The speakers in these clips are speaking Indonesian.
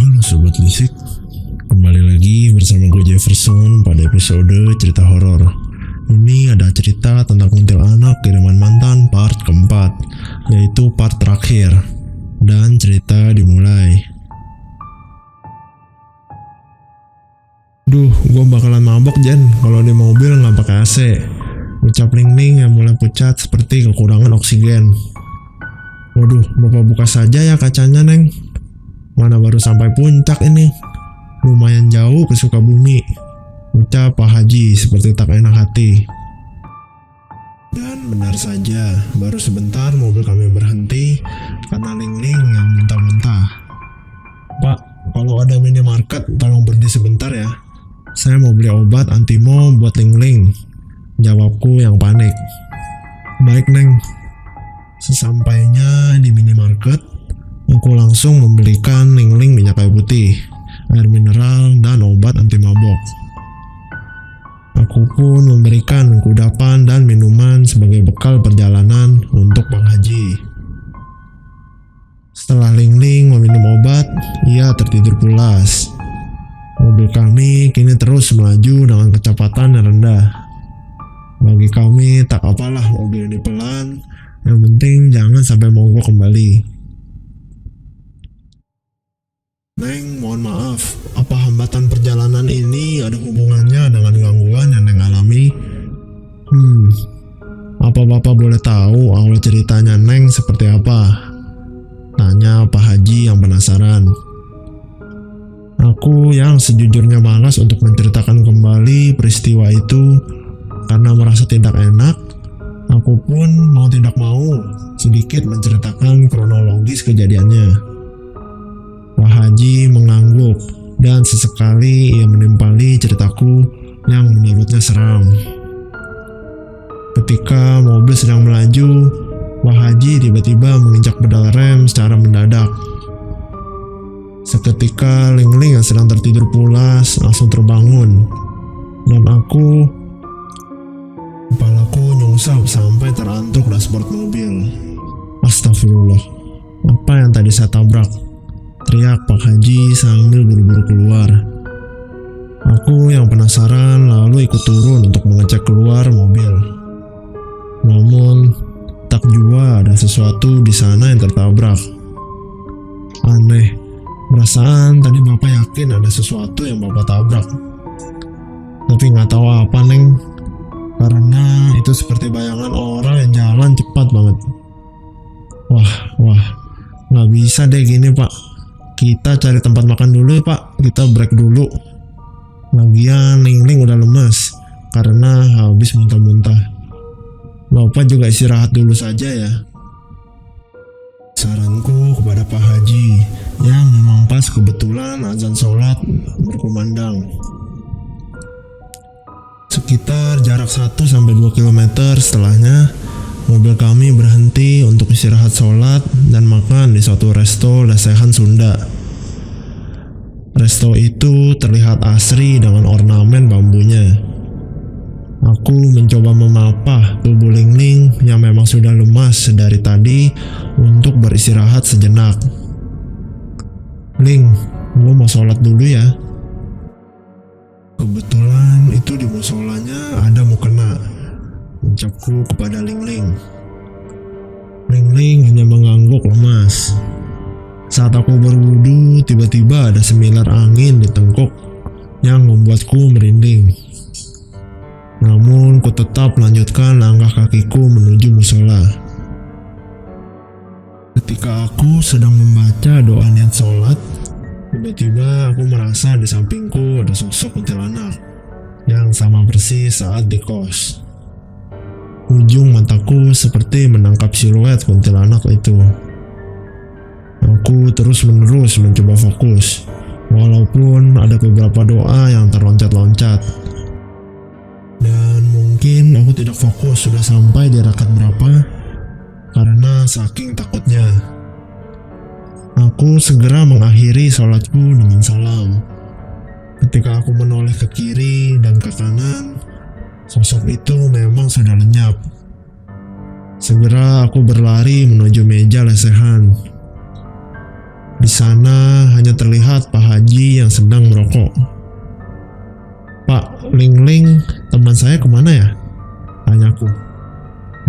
Halo Sobat Lisik, kembali lagi bersama gue Jefferson pada episode cerita horor. Ini ada cerita tentang kuntilanak kiriman mantan part keempat, yaitu part terakhir. Dan cerita dimulai. Duh, gue bakalan mabok Jen kalau di mobil nggak pakai AC. Ucap Ling yang mulai pucat seperti kekurangan oksigen. Waduh, bapak buka saja ya kacanya Neng. Mana baru sampai puncak ini. Lumayan jauh ke Sukabumi, ucap Pak Haji seperti tak enak hati. Dan benar saja, baru sebentar mobil kami berhenti karena Ling yang muntah-muntah. Pak, kalau ada minimarket tolong berhenti sebentar ya. Saya mau beli obat antimo buat Ling, jawabku yang panik. Baik Neng. Sesampainya di minimarket, aku langsung membelikan Ling minyak kayu putih, air mineral, dan obat anti mabok. Aku pun memberikan kudapan dan minuman sebagai bekal perjalanan untuk Bang Haji. Setelah Ling meminum obat, ia tertidur pulas. Mobil kami kini terus melaju dengan kecepatan yang rendah. Bagi kami tak apalah mobil ini pelan, yang penting jangan sampai mogok kembali. Neng, mohon maaf, apa hambatan perjalanan ini ada hubungannya dengan gangguan yang Neng alami? Apa Bapak boleh tahu awal ceritanya Neng seperti apa? Tanya Pak Haji yang penasaran. Aku yang sejujurnya malas untuk menceritakan kembali peristiwa itu karena merasa tidak enak. Aku pun mau tidak mau sedikit menceritakan kronologis kejadiannya. Pak Haji mengangguk dan sesekali ia menimpali ceritaku yang menurutnya seram. Ketika mobil sedang melaju, Pak Haji tiba-tiba menginjak pedal rem secara mendadak. Seketika Ling yang sedang tertidur pulas langsung terbangun, dan kepalaku nyungsap sampai terantuk dashboard mobil. Astagfirullah, apa yang tadi saya tabrak? Teriak Pak Haji sambil buru-buru keluar. Aku yang penasaran lalu ikut turun untuk mengecek keluar mobil. Namun, tak jua ada sesuatu di sana yang tertabrak. Aneh, perasaan tadi Bapak yakin ada sesuatu yang Bapak tabrak. Tapi nggak tahu apa Neng, karena itu seperti bayangan orang yang jalan cepat banget. Wah, nggak bisa deh gini Pak. Kita cari tempat makan dulu ya Pak, kita break dulu. Lagian Ling udah lemas karena habis muntah-muntah. Bapak juga istirahat dulu saja ya. Saranku kepada Pak Haji yang memang pas kebetulan azan sholat berkumandang. Sekitar jarak 1-2 km setelahnya, mobil kami berhenti untuk istirahat sholat dan makan di suatu resto lesehan Sunda. Resto itu terlihat asri dengan ornamen bambunya. Aku mencoba memapah tubuh Ling yang memang sudah lemas dari tadi untuk beristirahat sejenak. Ling, gua mau sholat dulu ya. Kebetulan itu di musolanya ada mukena, ucapku kepada Ling. Ling hanya mengangguk lemas. Saat aku berwudu, tiba-tiba ada semilir angin di tengkuk yang membuatku merinding. Namun, ku tetap melanjutkan langkah kakiku menuju musola. Ketika aku sedang membaca doa niat sholat, tiba-tiba aku merasa di sampingku ada sosok kuntilanak yang sama persis saat di kos. Ujung mataku seperti menangkap siluet kuntilanak itu. Aku terus-menerus mencoba fokus, walaupun ada beberapa doa yang terloncat-loncat. Dan mungkin aku tidak fokus sudah sampai di rakaat berapa, karena saking takutnya. Aku segera mengakhiri sholatku dengan salam. Ketika aku menoleh ke kiri dan ke kanan, sosok itu memang sudah lenyap. Segera aku berlari menuju meja lesehan. Di sana hanya terlihat Pak Haji yang sedang merokok. "Pak, Ling-Ling, teman saya kemana ya?" tanyaku.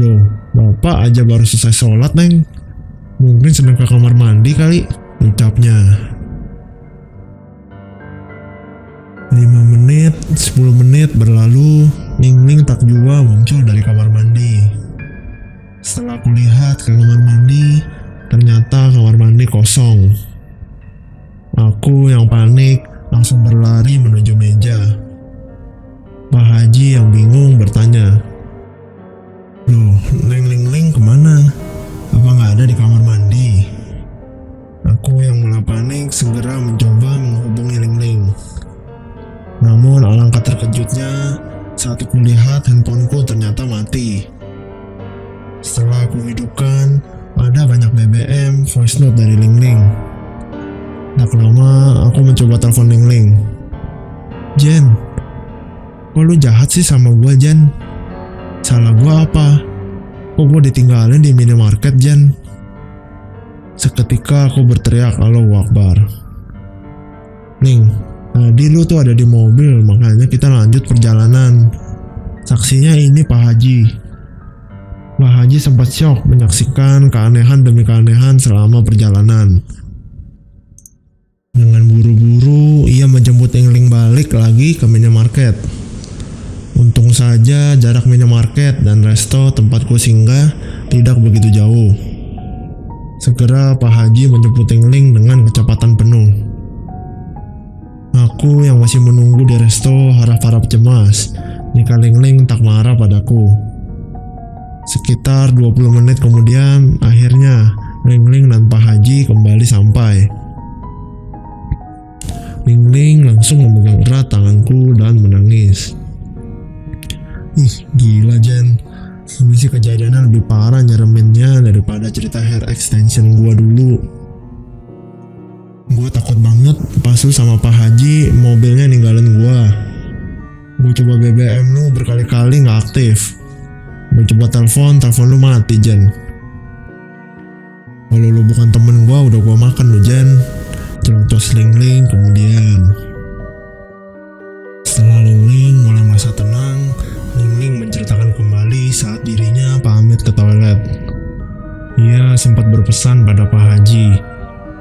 "Loh, bapak aja baru selesai sholat, Neng. Mungkin sedang ke kamar mandi kali," ucapnya. 5 menit, 10 menit berlalu, Ling-Ling tak jua muncul dari kamar mandi. Setelah aku lihat ke kamar mandi, ternyata kamar mandi kosong. Aku yang panik langsung berlari menuju meja. Pak Haji yang bingung bertanya, "Loh, Neng Ling-Ling kemana? Apa nggak ada di kamar mandi?" Aku yang mulai panik segera mencoba menghubungi Ling-Ling. Namun alangkah terkejutnya saat aku lihat handphoneku ternyata mati. Setelah aku hidupkan, ada banyak BBM voice note dari Ling-Ling. Tak lama aku mencoba telepon Ling-Ling. "Jen, kok lu jahat sih sama gua, Jen? Salah gua apa? Kok gua ditinggalin di minimarket, Jen?" Seketika aku berteriak Allahu Akbar. "Ling, tadi lu tuh ada di mobil, makanya kita lanjut perjalanan. Saksinya ini Pak Haji." Pak Haji sempat syok menyaksikan keanehan demi keanehan selama perjalanan. Dengan buru-buru, ia menjemput Ling-Ling balik lagi ke minimarket. Untung saja jarak minimarket dan resto tempatku singgah tidak begitu jauh. Segera Pak Haji menjemput Ling-Ling dengan kecepatan penuh. Aku yang masih menunggu di resto harap-harap cemas jika Ling-Ling tak marah padaku. Sekitar 20 menit kemudian, akhirnya Ling-Ling dan Pak Haji kembali sampai. Ling-Ling langsung memegang erat tanganku dan menangis. "Ih, gila, Jen. Ini sih kejadiannya lebih parah nyereminnya daripada cerita hair extension gua dulu. Gua takut banget pas lu sama Pak Haji mobilnya ninggalin gua. Gua coba BBM lu berkali-kali gak aktif. Gua coba telepon lu mati, Jen. Kalau lu bukan temen gua, udah gua makan lu, Jen," celocos Ling-Ling kemudian. Setelah Ling-Ling mulai merasa tenang, Ling-Ling menceritakan kembali saat dirinya pamit ke toilet. Ia sempat berpesan pada Pak Haji,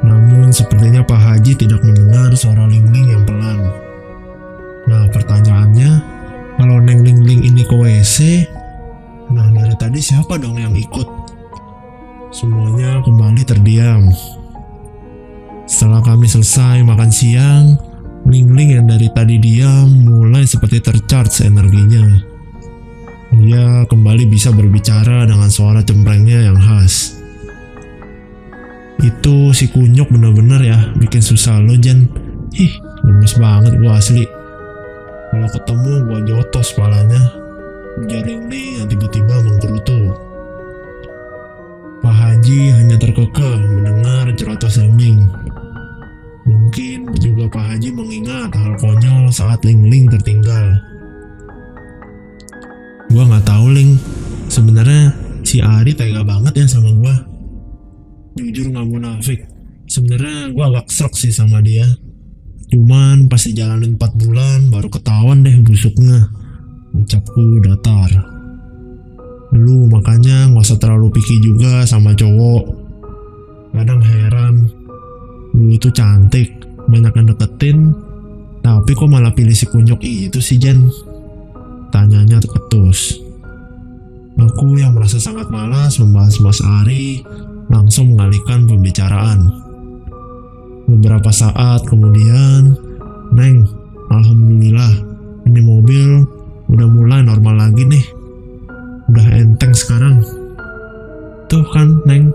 namun sepertinya Pak Haji tidak mendengar suara Ling-Ling yang pelan. Nah, pertanyaannya, kalau Neng Ling-Ling ini ke WC, nah dari tadi siapa dong yang ikut? Semuanya kembali terdiam. Setelah kami selesai makan siang, Ling-Ling yang dari tadi diam mulai seperti tercharge energinya. Ia kembali bisa berbicara dengan suara cemprengnya yang khas. "Itu si kunyuk bener-bener ya bikin susah lo, Jen. Ih, gemes banget gua asli. Kalau ketemu gua jotos palanya," ujar Ling-Ling yang tiba-tiba menggerutu. Pak Haji hanya terkekeh mendengar cerotos Ling-Ling. Mungkin juga Pak Haji mengingat hal konyol saat Ling-Ling tertinggal. Gua nggak tahu, Ling. Sebenarnya si Ari tega banget ya sama gua. Jujur nggak munafik, sebenarnya gua agak srek sih sama dia. Cuman pas dijalanin 4 bulan baru ketahuan deh busuknya, ucapku datar. Lu makanya nggak usah terlalu picky juga sama cowok. Kadang heran, lu itu cantik, banyak yang deketin, tapi kok malah pilih si kunyuk itu sih, Jen? Tanyanya ketus. Aku yang merasa sangat malas membahas Mas Ari langsung mengalihkan pembicaraan. Beberapa saat kemudian, "Neng, alhamdulillah ini mobil udah mulai normal lagi nih. Udah enteng sekarang. Tuh kan, Neng,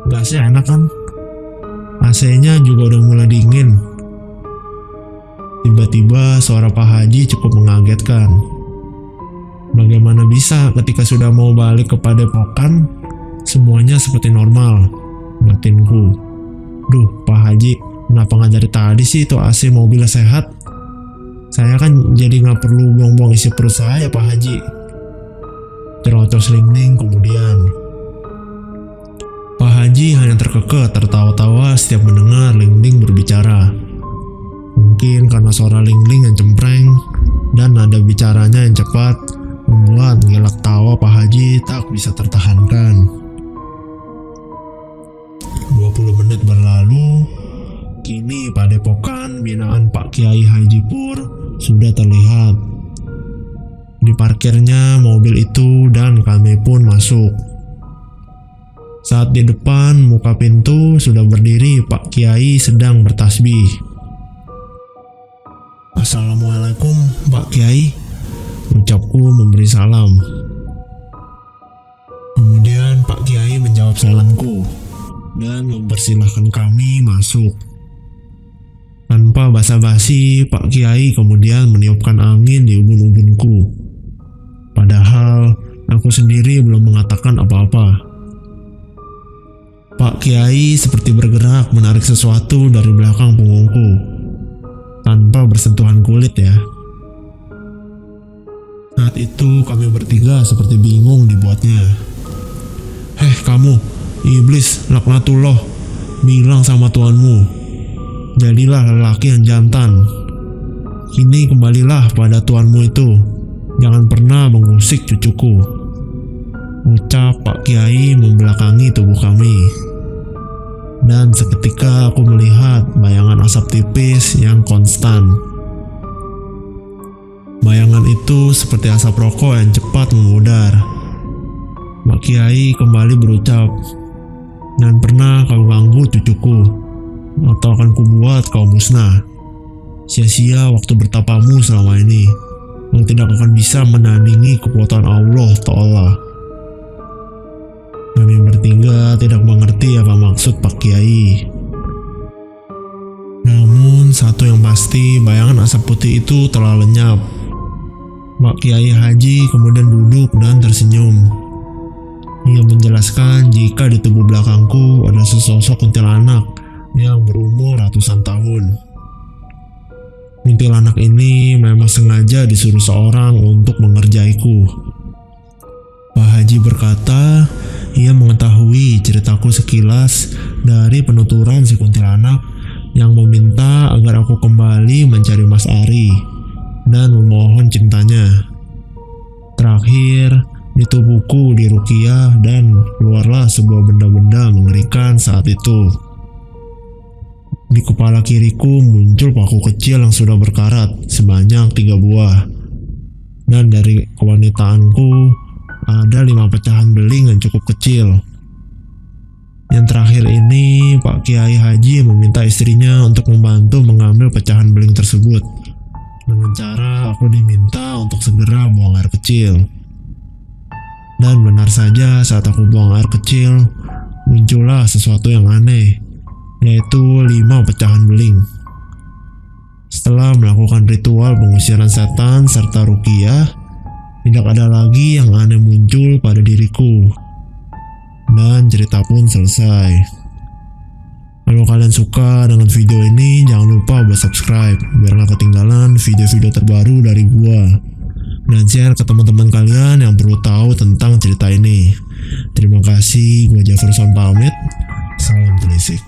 gasnya enak kan? AC-nya juga udah mulai dingin." Tiba-tiba suara Pak Haji cukup mengagetkan. Bagaimana bisa ketika sudah mau balik ke padepokan, semuanya seperti normal, batinku. Duh, Pak Haji, kenapa nggak dari tadi sih itu AC mobilnya sehat? Saya kan jadi nggak perlu buang-buang isi perut saya, Pak Haji. Cerocos Ling-Ling kemudian. Pak Haji hanya terkekeh tertawa-tawa setiap mendengar Ling Ling berbicara. Mungkin karena suara Ling Ling yang cempreng dan nada bicaranya yang cepat membuat gelak tawa Pak Haji tak bisa tertahankan. 20 menit berlalu, kini padepokan binaan Pak Kiai Haji Pur sudah terlihat. Diparkirnya mobil itu dan kami pun masuk. Saat di depan muka pintu sudah berdiri Pak Kiai sedang bertasbih. "Assalamualaikum Pak Kiai," ucapku memberi salam. Kemudian Pak Kiai menjawab salamku dan mempersilahkan kami masuk. Tanpa basa-basi, Pak Kiai kemudian meniupkan angin di ubun-ubunku. Padahal aku sendiri belum mengatakan apa-apa. Pak Kiai seperti bergerak menarik sesuatu dari belakang punggungku, tanpa bersentuhan kulit ya. Saat itu kami bertiga seperti bingung dibuatnya. "Heh kamu, iblis laknatullah, bilang sama tuanmu, jadilah lelaki yang jantan. Kini kembalilah pada tuanmu itu, jangan pernah mengusik cucuku," ucap Pak Kiai membelakangi tubuh kami. Dan seketika aku melihat bayangan asap tipis yang konstan. Bayangan itu seperti asap rokok yang cepat memudar. Pak Kiai kembali berucap, "Jangan pernah kau ganggu cucuku, atau akan kubuat kau musnah. Sia-sia waktu bertapamu selama ini. Kau tidak akan bisa menandingi kekuatan Allah Ta'ala." Kami bertiga tidak mengerti apa maksud Pak Kiai. Namun satu yang pasti, bayangan asap putih itu telah lenyap. Pak Kiai Haji kemudian duduk dan tersenyum. Ia menjelaskan jika di tubuh belakangku ada sesosok kuntilanak yang berumur ratusan tahun. Kuntilanak ini memang sengaja disuruh seorang untuk mengerjaiku. Pak Haji berkata, ia mengetahui ceritaku sekilas dari penuturan si kuntilanak yang meminta agar aku kembali mencari Mas Ari dan memohon cintanya. Terakhir, di tubuhku diruqyah dan keluarlah sebuah benda-benda mengerikan saat itu. Di kepala kiriku muncul paku kecil yang sudah berkarat sebanyak 3 buah. Dan dari kewanitaanku ada 5 pecahan beling yang cukup kecil. Yang terakhir ini, Pak Kiai Haji meminta istrinya untuk membantu mengambil pecahan beling tersebut. Dengan cara aku diminta untuk segera buang air kecil. Dan benar saja saat aku buang air kecil, muncullah sesuatu yang aneh, yaitu 5 pecahan beling. Setelah melakukan ritual pengusiran setan serta ruqyah, tidak ada lagi yang aneh muncul pada diriku. Dan cerita pun selesai. Kalau kalian suka dengan video ini, jangan lupa buat subscribe biar gak ketinggalan video-video terbaru dari gua. Dan share ke teman-teman kalian yang perlu tahu tentang cerita ini. Terima kasih, gua Jefferson pamit. Salam telisik.